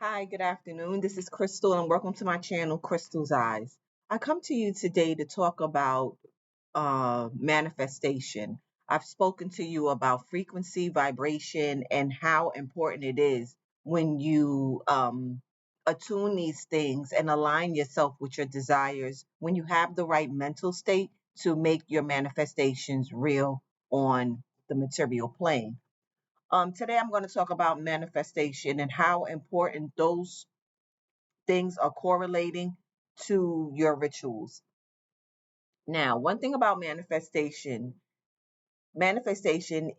Hi, good afternoon. This is Crystal, and welcome to my channel, Crystal's Eyes. I come to you today to talk about manifestation. I've spoken to you about frequency, vibration, and how important it is when you attune these things and align yourself with your desires, when you have the right mental state to make your manifestations real on the material plane. Today, I'm going to talk about manifestation and how important those things are correlating to your rituals. Now, one thing about manifestation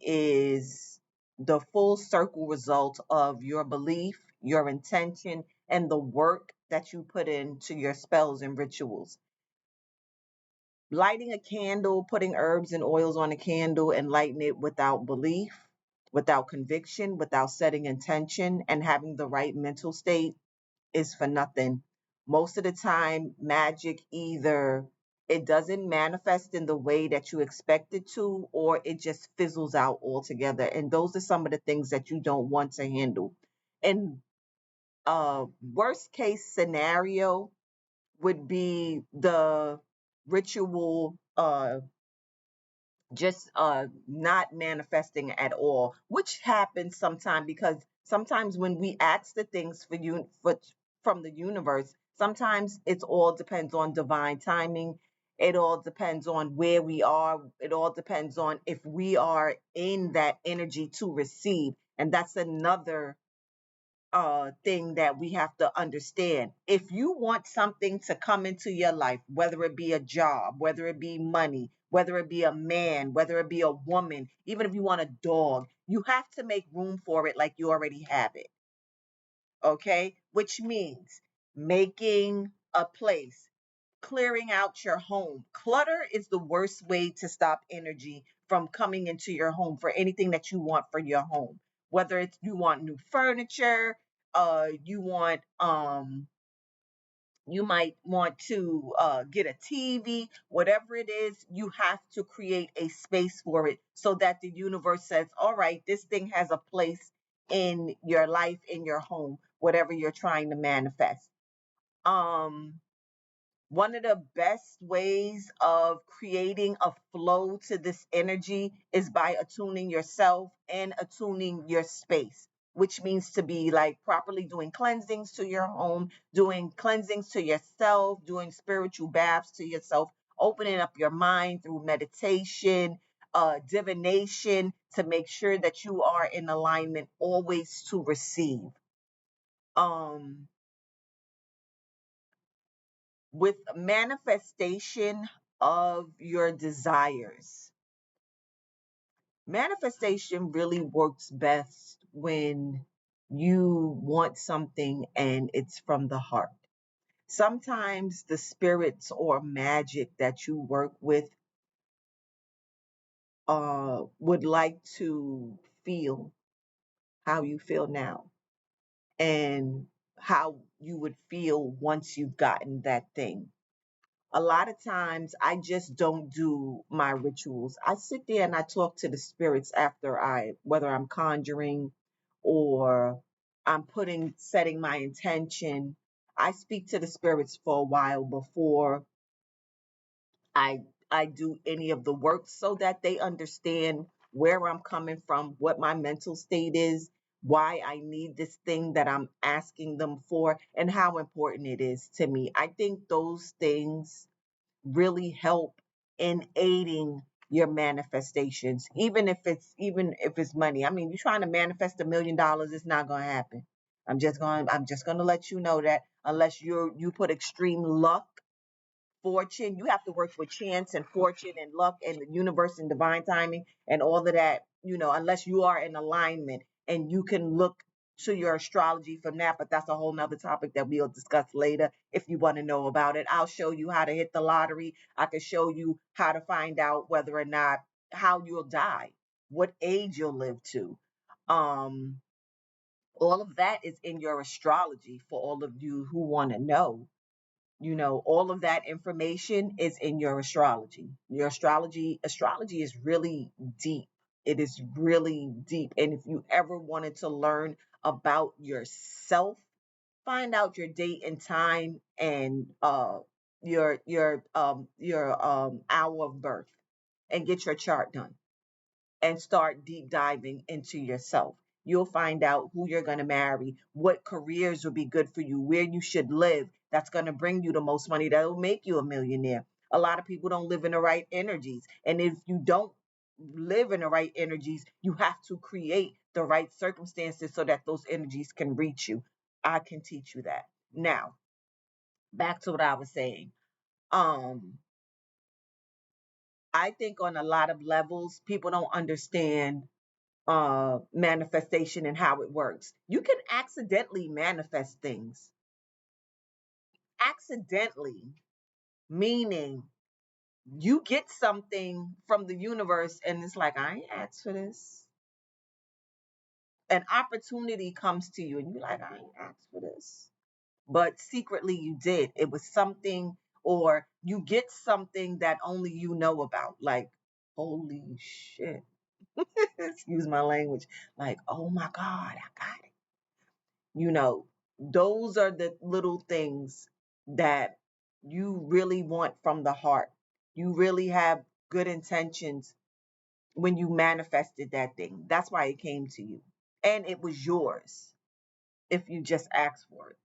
is the full circle result of your belief, your intention, and the work that you put into your spells and rituals. Lighting a candle, putting herbs and oils on a candle and lighting it without belief, without conviction, without setting intention, and having the right mental state is for nothing. Most of the time, magic either it doesn't manifest in the way that you expect it to, or it just fizzles out altogether. And those are some of the things that you don't want to handle. And worst case scenario would be the ritual just not manifesting at all, which happens sometimes because sometimes when we ask the things from the universe, sometimes it all depends on divine timing. It all depends on where we are. It all depends on if we are in that energy to receive. And that's another thing that we have to understand. If you want something to come into your life, whether it be a job, whether it be money, whether it be a man, whether it be a woman, even if you want a dog, you have to make room for it like you already have it. Okay? Which means making a place, clearing out your home. Clutter is the worst way to stop energy from coming into your home for anything that you want for your home. Whether it's you want new furniture, you might want to get a TV, whatever it is, you have to create a space for it so that the universe says, all right, this thing has a place in your life, in your home, whatever you're trying to manifest. Um, One of the best ways of creating a flow to this energy is by attuning yourself and attuning your space, which means to be like properly doing cleansings to your home, doing cleansings to yourself, doing spiritual baths to yourself, opening up your mind through meditation, divination to make sure that you are in alignment always to receive. Um, with manifestation of your desires. Manifestation really works best when you want something and it's from the heart. Sometimes the spirits or magic that you work with would like to feel how you feel now and how you would feel once you've gotten that thing. A lot of times I just don't do my rituals. I sit there and I talk to the spirits after whether I'm conjuring or I'm setting my intention. I speak to the spirits for a while before I I do any of the work so that they understand where I'm coming from, what my mental state is, why I need this thing that I'm asking them for, and how important it is to me. I think those things really help in aiding your manifestations, even if it's money. I mean, you're trying to manifest $1 million, it's not going to happen. I'm just going to let you know that unless you put extreme luck, fortune, you have to work with chance and fortune and luck and the universe and divine timing and all of that, unless you are in alignment and you can look to your astrology from that. But that's a whole nother topic that we'll discuss later. If you want to know about it, I'll show you how to hit the lottery. I can show you how to find out whether or not how you'll die, what age you'll live to. um all of that is in your astrology for all of you who want to know. All of that information is in your astrology. Your astrology is really deep. It is really deep. And if you ever wanted to learn about yourself, find out your date and time and your hour of birth and get your chart done and start deep diving into yourself. You'll find out who you're going to marry, what careers will be good for you, where you should live that's going to bring you the most money that will make you a millionaire. A lot of people don't live in the right energies. And if you don't live in the right energies, you have to create the right circumstances so that those energies can reach you. I can teach you that. Now, back to what I was saying. Um, I think on a lot of levels, people don't understand manifestation and how it works. You can accidentally manifest things. Accidentally, meaning you get something from the universe and it's like, I ain't asked for this. An opportunity comes to you and you're like, I ain't asked for this. But secretly you did. It was something, or you get something that only you know about. Like, holy shit. Excuse my language. Like, oh my God, I got it. You know, those are the little things that you really want from the heart. You really have good intentions when you manifested that thing. That's why it came to you. And it was yours if you just asked for it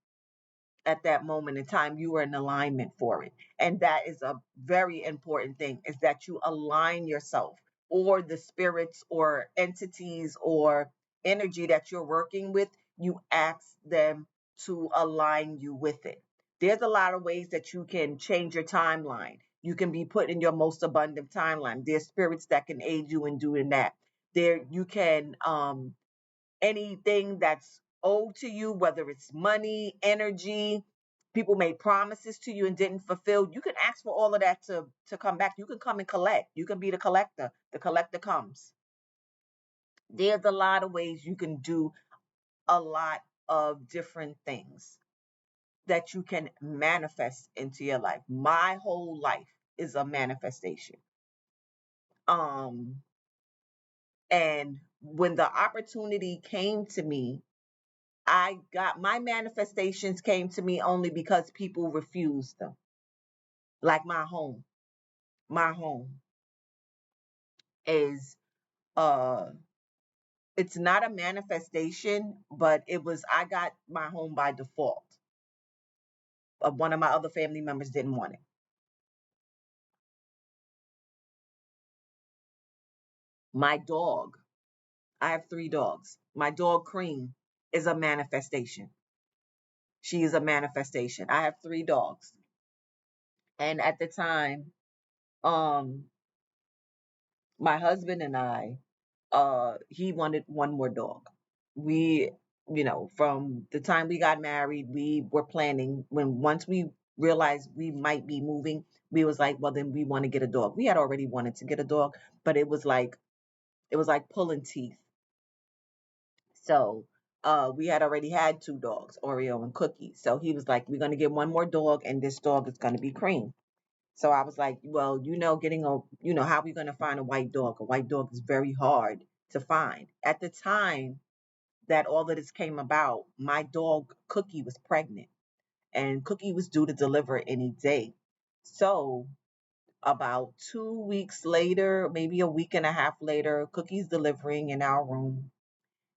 at that moment in time. You were in alignment for it. And that is a very important thing, is that you align yourself, or the spirits or entities or energy that you're working with, you ask them to align you with it. There's a lot of ways that you can change your timeline. You can be put in your most abundant timeline. There's spirits that can aid you in doing that. There you can anything that's owed to you, whether it's money, energy, people made promises to you and didn't fulfill. You can ask for all of that to come back. You can come and collect. You can be the collector. The collector comes. There's a lot of ways you can do a lot of different things that you can manifest into your life. My whole life is a manifestation. Um, and when the opportunity came to me, I got my manifestations came to me only because people refused them. Like my home. My home is uh it's not a manifestation, but it was, I got my home by default. One of my other family members didn't want it. My dog, I have 3 dogs. My dog Cream is a manifestation. She is a manifestation. I have 3 dogs. And at the time, um, my husband and I, he wanted one more dog. We, from the time we got married, we were planning, when once we realized we might be moving, we was like, well, then we want to get a dog. We had already wanted to get a dog, but it was like pulling teeth. So we had already had 2 dogs, Oreo and Cookie. So he was like, we're gonna get one more dog, and this dog is gonna be Cream. So I was like, well, getting how are we going to find a white dog? A white dog is very hard to find. At the time that all of this came about, my dog Cookie was pregnant, and Cookie was due to deliver any day. So about 2 weeks later, maybe a week and a half later, Cookie's delivering in our room,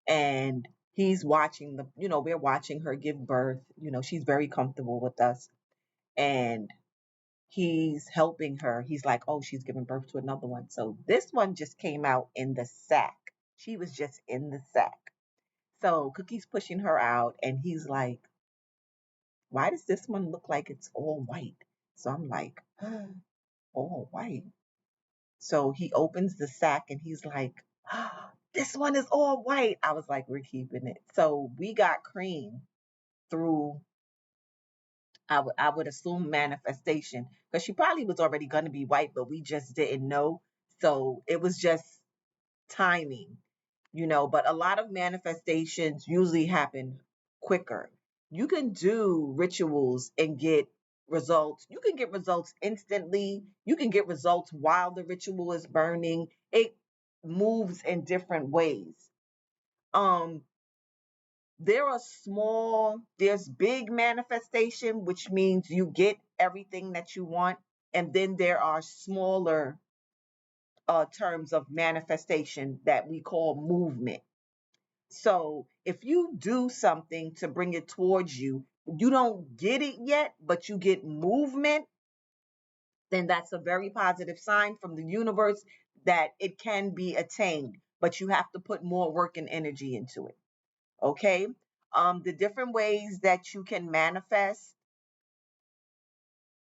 and he's watching we're watching her give birth. She's very comfortable with us. And he's helping her. He's like, oh, she's giving birth to another one. So this one just came out in the sack. She was just in the sack. So Cookie's pushing her out, and he's like, why does this one look like it's all white? So I'm like, all white. So he opens the sack and he's like, this one is all white. I was like, we're keeping it. So we got Cream through, I would assume, manifestation, because she probably was already going to be white, but we just didn't know. So it was just timing. But a lot of manifestations usually happen quicker. You can do rituals and get results. You can get results instantly. You can get results while the ritual is burning. It moves in different ways. Um, There's big manifestation, which means you get everything that you want. And then there are smaller terms of manifestation that we call movement. So if you do something to bring it towards you, you don't get it yet, but you get movement, then that's a very positive sign from the universe that it can be attained, but you have to put more work and energy into it. Okay. The different ways that you can manifest,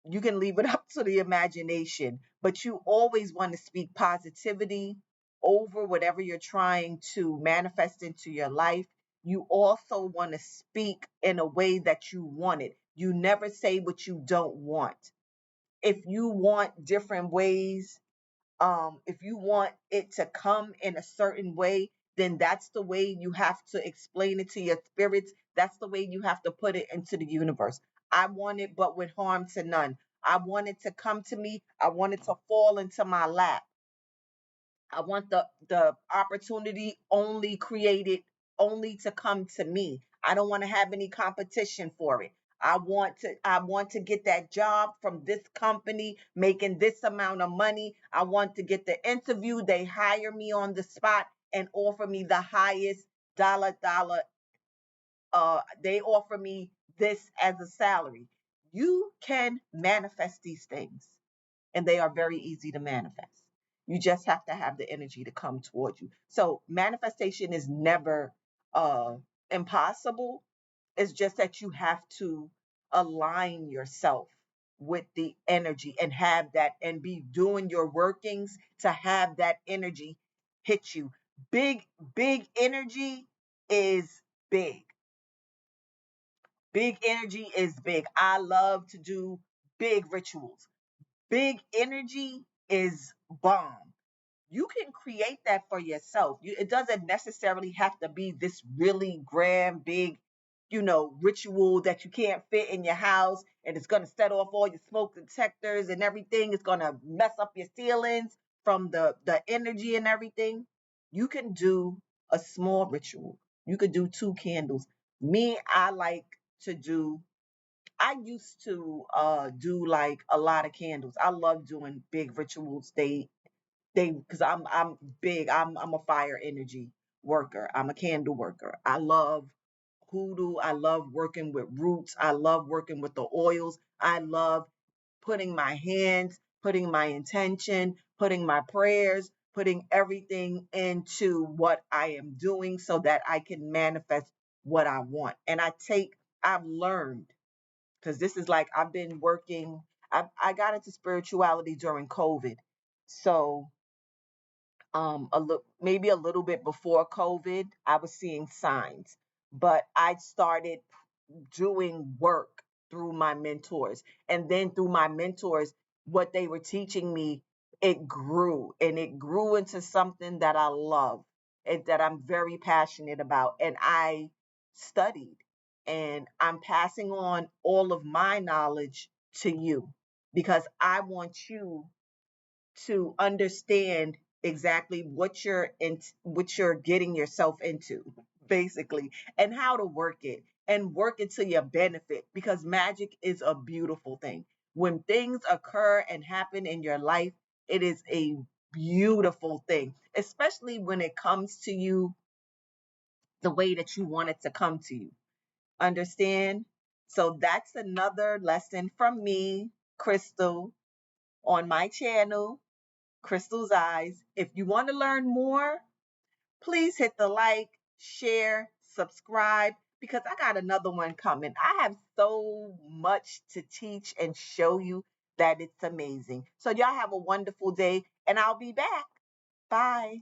you can leave it up to the imagination, but you always want to speak positivity over whatever you're trying to manifest into your life. You also want to speak in a way that you want it. You never say what you don't want. If you want different ways, if you want it to come in a certain way, then that's the way you have to explain it to your spirits. That's the way you have to put it into the universe. I want it, but with harm to none. I want it to come to me. I want it to fall into my lap. I want the opportunity only created only to come to me. I don't want to have any competition for it. I want to get that job from this company making this amount of money. I want to get the interview. They hire me on the spot and offer me the highest dollar. They offer me this as a salary. You can manifest these things, and they are very easy to manifest. You just have to have the energy to come towards you. So manifestation is never uh, impossible. It's just that you have to align yourself with the energy and have that and be doing your workings to have that energy hit you. Big, big energy is big. Big energy is big. I love to do big rituals. Big energy is bomb. You can create that for yourself. It doesn't necessarily have to be this really grand, big, ritual that you can't fit in your house and it's going to set off all your smoke detectors and everything. It's going to mess up your ceilings from the energy and everything. You can do a small ritual. You could do two candles. Me, I used to do like a lot of candles. I love doing big rituals. They because I'm big. I'm a fire energy worker. I'm a candle worker. I love hoodoo. I love working with roots. I love working with the oils. I love putting my hands, putting my intention, putting my prayers, putting everything into what I am doing so that I can manifest what I want. And I've learned, because this is like I've been working. I got into spirituality during COVID, so maybe a little bit before COVID, I was seeing signs, but I started doing work through my mentors, and then through my mentors, what they were teaching me, it grew and it grew into something that I love and that I'm very passionate about, and I studied, and I'm passing on all of my knowledge to you because I want you to understand exactly what you're getting yourself into, basically, and how to work it and work it to your benefit, because magic is a beautiful thing. When things occur and happen in your life, it is a beautiful thing, especially when it comes to you the way that you want it to come to you. Understand? So that's another lesson from me, Crystal, on my channel, Crystal's Eyes. If you want to learn more, please hit the like, share, subscribe, because I got another one coming. I have so much to teach and show you that it's amazing. So y'all have a wonderful day, and I'll be back. Bye.